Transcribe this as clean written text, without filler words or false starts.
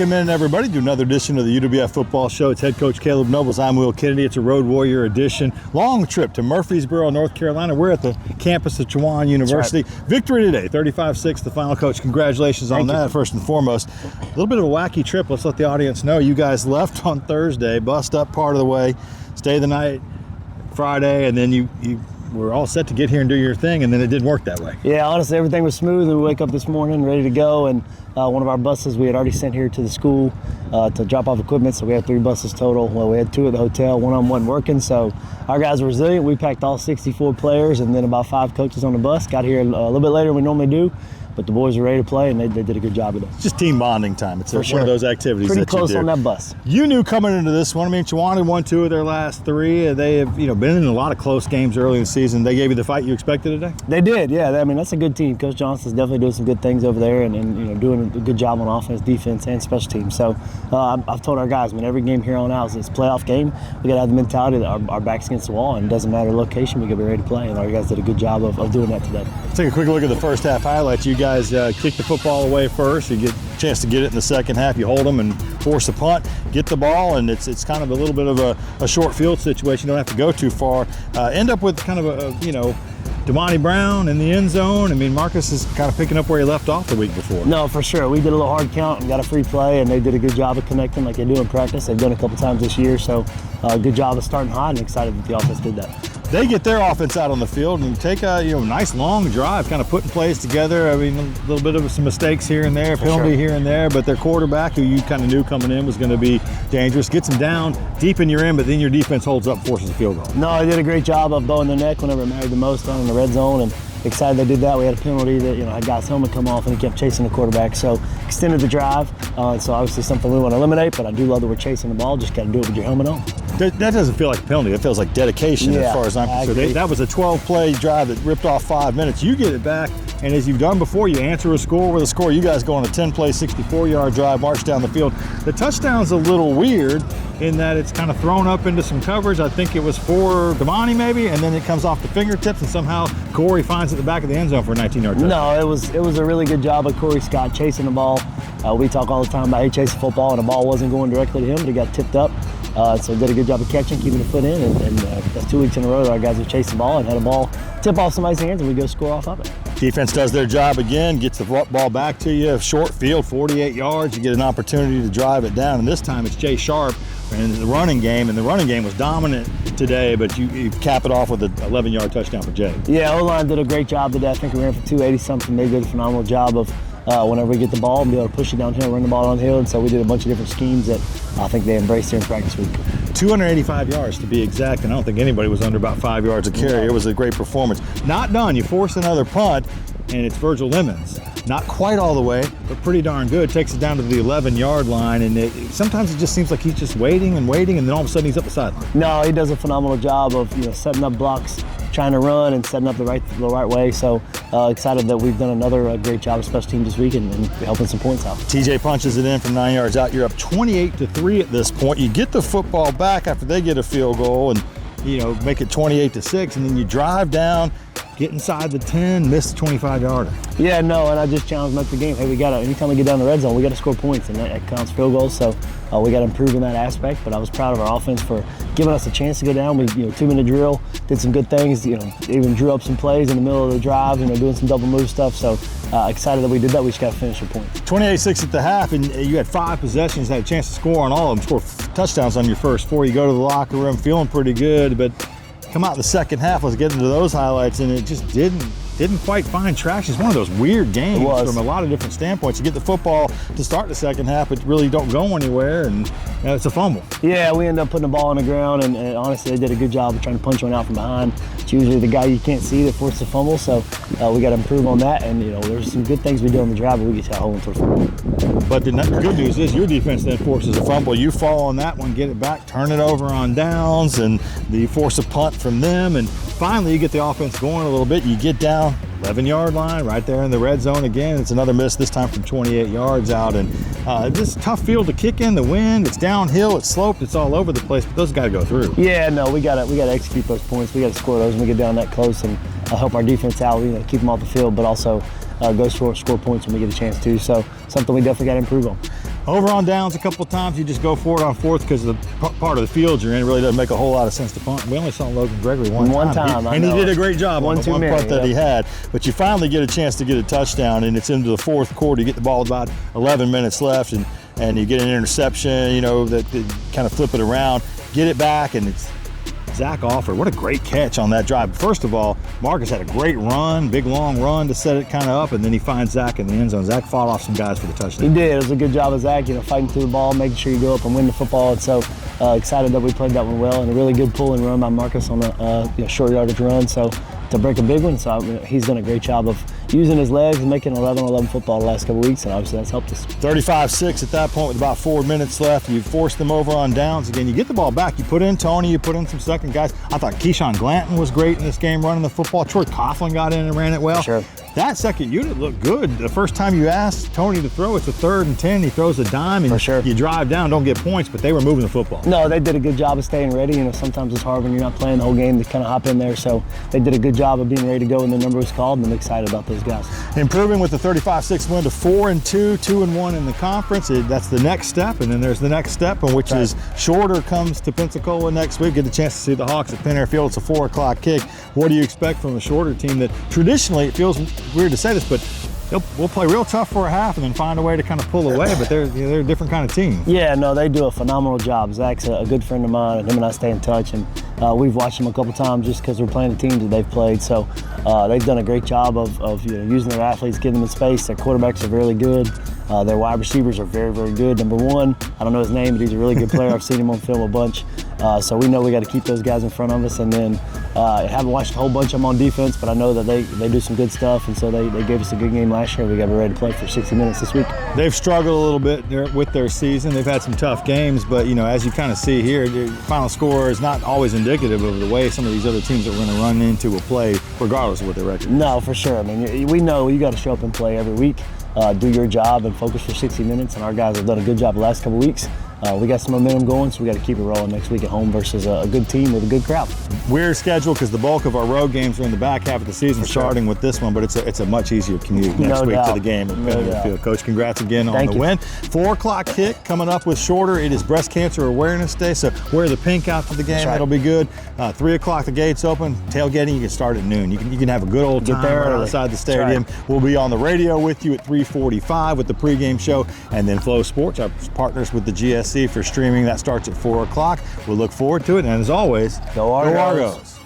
Welcome in, everybody, to another edition of the UWF Football Show. It's head coach Kaleb Nobles. I'm Will Kennedy. It's a Road Warrior edition. Long trip to Murfreesboro, North Carolina. We're at the campus of Chowan University. Right. Victory today, 35-6, the final. Coach, congratulations on that, first and foremost. A little bit of a wacky trip. Let's let the audience know. You guys left on Thursday, bust up part of the way, stay the night Friday, and then you were all set to get here and do your thing, and then it didn't work that way. Yeah, honestly, everything was smooth. We wake up this morning ready to go, and one of our buses we had already sent here to the school to drop off equipment, so we had 3 buses total. Well, we had 2 at the hotel, one of them wasn't working, so our guys were resilient. We packed all 64 players and then about 5 coaches on the bus. Got here a little bit later than we normally do, but the boys were ready to play, and they did a good job of it. It's just team bonding time. It's one of those activities pretty that you do. close on that bus. You knew coming into this one. I mean, Chowan had won 2 of their last 3. They have, been in a lot of close games early in the season. They gave you the fight you expected today? They did, yeah. I mean, that's a good team. Coach Johnson's definitely doing some good things over there, and doing a good job on offense, defense, and special teams. So I've told our guys, every game here on out is a playoff game. We got to have the mentality that our back's against the wall, and it doesn't matter the location. We got to be ready to play, and our guys did a good job of doing that today. Let's take a quick look at the first half highlights. You guys kicked the football away first. You get a chance to get it in the second half. You hold them and force a punt, get the ball, and it's kind of a little bit of a short field situation. You don't have to go too far. End up with kind of a Damani Brown in the end zone. I mean, Marcus is kind of picking up where he left off the week before. No, for sure. We did a little hard count and got a free play, and they did a good job of connecting like they do in practice. They've done it a couple times this year, so good job of starting hot, and excited that the offense did that. They get their offense out on the field and take a nice long drive, kind of putting plays together. I mean, a little bit of some mistakes here and there, penalty here and there, but their quarterback, who you kind of knew coming in was going to be dangerous, gets them down deep in your end, but then your defense holds up, forces a field goal. No, they did a great job of bowing their neck whenever it mattered the most down in the red zone, and excited they did that. We had a penalty that had Guy's helmet come off, and he kept chasing the quarterback, so extended the drive. So obviously something we want to eliminate, but I do love that we're chasing the ball. Just got to do it with your helmet on. That doesn't feel like a penalty. It feels like dedication as far as I'm concerned. That was a 12-play drive that ripped off 5 minutes. You get it back, and as you've done before, you answer a score with a score. You guys go on a 10-play, 64-yard drive, march down the field. The touchdown's a little weird in that it's kind of thrown up into some coverage. I think it was for Damani maybe, and then it comes off the fingertips, and somehow Corey finds it at the back of the end zone for a 19-yard touchdown. No, it was a really good job of Corey Scott chasing the ball. We talk all the time about he chasing football, and the ball wasn't going directly to him, but he got tipped up. So did a good job of catching, keeping the foot in, and that's 2 weeks in a row that our guys have chased the ball and had a ball tip off somebody's hands, and we go score off of it. Defense does their job again, gets the ball back to you, short field, 48 yards. You get an opportunity to drive it down, and this time it's Jay Sharp in the running game, and the running game was dominant today, but you cap it off with an 11-yard touchdown for Jay. Yeah, O-line did a great job today. I think we ran for 280-something. They did a phenomenal job of whenever we get the ball and be able to push it downhill, run the ball downhill, and so we did a bunch of different schemes that I think they embraced here in practice week. 285 yards to be exact, and I don't think anybody was under about 5 yards a carry. It was a great performance. Not done. You force another punt, and it's Virgil Lemons. Not quite all the way, but pretty darn good. Takes it down to the 11-yard line, and sometimes it just seems like he's just waiting, and then all of a sudden he's up the sideline. No, he does a phenomenal job of setting up blocks, trying to run, and setting up the right way. So excited that we've done another great job of special teams this week and helping some points out. TJ punches it in from 9 yards out. You're up 28-3 at this point. You get the football back after they get a field goal and make it 28-6, and then you drive down, get inside the 10, miss the 25-yarder. Yeah, no, and I just challenged them at the game. Hey, anytime we get down the red zone, we got to score points, and that counts field goals. So we got to improve in that aspect. But I was proud of our offense for giving us a chance to go down. We 2-minute drill, did some good things. Even drew up some plays in the middle of the drive. Doing some double move stuff. So excited that we did that. We just got to finish with points. 28-6 at the half, and you had 5 possessions, had a chance to score on all of them. Score touchdowns on your first 4. You go to the locker room feeling pretty good, but come out in the second half. Let's get into those highlights, and it just didn't quite find traction. It's one of those weird games from a lot of different standpoints. You get the football to start the second half, but really don't go anywhere, and it's a fumble. Yeah, we ended up putting the ball on the ground, and honestly, they did a good job of trying to punch one out from behind. It's usually the guy you can't see that forced the fumble, so we got to improve on that. And there's some good things we do on the drive, but we get to hold into the fumble. But the good news is your defense then forces a fumble. You fall on that one, get it back, turn it over on downs, and you force a punt from them, and finally you get the offense going a little bit. You get down 11-yard line right there in the red zone again. It's another miss, this time from 28 yards out, and this is a tough field to kick in. The wind, it's downhill, it's sloped, it's all over the place, but those got to go through. Yeah, no, we got to execute those points. We got to score those when we get down that close, and help our defense out, keep them off the field, but also go score points when we get a chance to. So something we definitely got to improve on. Over on downs a couple of times, you just go for it on fourth because the part of the field you're in really doesn't make a whole lot of sense to punt. We only saw Logan Gregory one time. And he did a great job on the one punt that he had. But you finally get a chance to get a touchdown, and it's into the fourth quarter. You get the ball with about 11 minutes left, and you get an interception, you know, that kind of flip it around, get it back, and it's Zach Alford. What a great catch on that drive. First of all, Marcus had a great run, big long run to set it kind of up, and then he finds Zach in the end zone. Zach fought off some guys for the touchdown. He did. It was a good job of Zach, you know, fighting through the ball, making sure you go up and win the football. And so excited that we played that one well, and a really good pull and run by Marcus on a short yardage run. So to break a big one, so he's done a great job of using his legs and making 11-11 football the last couple weeks, and obviously that's helped us. 35-6 at that point with about 4 minutes left. You force them over on downs again. You get the ball back. You put in Tony. You put in some second guys. I thought Keyshawn Glanton was great in this game running the football. Troy Coughlin got in and ran it well. Sure. That second unit looked good. The first time you asked Tony to throw, it's a 3rd and 10. He throws a dime, and For sure. you drive down, don't get points, but they were moving the football. No, they did a good job of staying ready. You know, sometimes it's hard when you're not playing the whole game to kind of hop in there. So they did a good job of being ready to go when the number was called, and I'm excited about those guys. Improving with the 35-6 win to 4-2, 2-1 in the conference. That's the next step, and then there's the next step, which is Shorter comes to Pensacola next week. Get a chance to see the Hawks at Penn Air Field. It's a 4 o'clock kick. What do you expect from the Shorter team that traditionally, it feels weird to say this, but we'll play real tough for a half and then find a way to kind of pull away, but they're a different kind of team. Yeah, no, they do a phenomenal job. Zach's a good friend of mine, and him and I stay in touch, and we've watched them a couple times just because we're playing the teams that they've played. So they've done a great job of using their athletes, getting them in space. Their quarterbacks are really good. Their wide receivers are very, very good. Number one, I don't know his name, but he's a really good player. I've seen him on film a bunch. So we know we got to keep those guys in front of us. And then I haven't watched a whole bunch of them on defense, but I know that they do some good stuff. And so they gave us a good game last year. We got to be ready to play for 60 minutes this week. They've struggled a little bit with their season. They've had some tough games, but as you kind of see here, the final score is not always indicative of the way some of these other teams that we're going to run into will play, regardless of what their record is. No, for sure. I mean, we know you got to show up and play every week. Do your job and focus for 60 minutes, and our guys have done a good job the last couple weeks. We got some momentum going, so we got to keep it rolling next week at home versus a good team with a good crowd. Weird schedule because the bulk of our road games are in the back half of the season, starting with this one, but it's a much easier commute next week to the game at Penn Air Field. Coach, congrats again on the win. 4 o'clock kick coming up with Shorter. It is Breast Cancer Awareness Day, so wear the pink out for the game. That'll be good. 3 o'clock, the gates open. Tailgating, you can start at noon. You can have a good old time right outside the stadium. We'll be on the radio with you at 3:45 with the pregame show, and then Flow Sports, our partners with the GSC for streaming. That starts at 4 o'clock. We'll look forward to it, and as always, go Argos. Go Argos.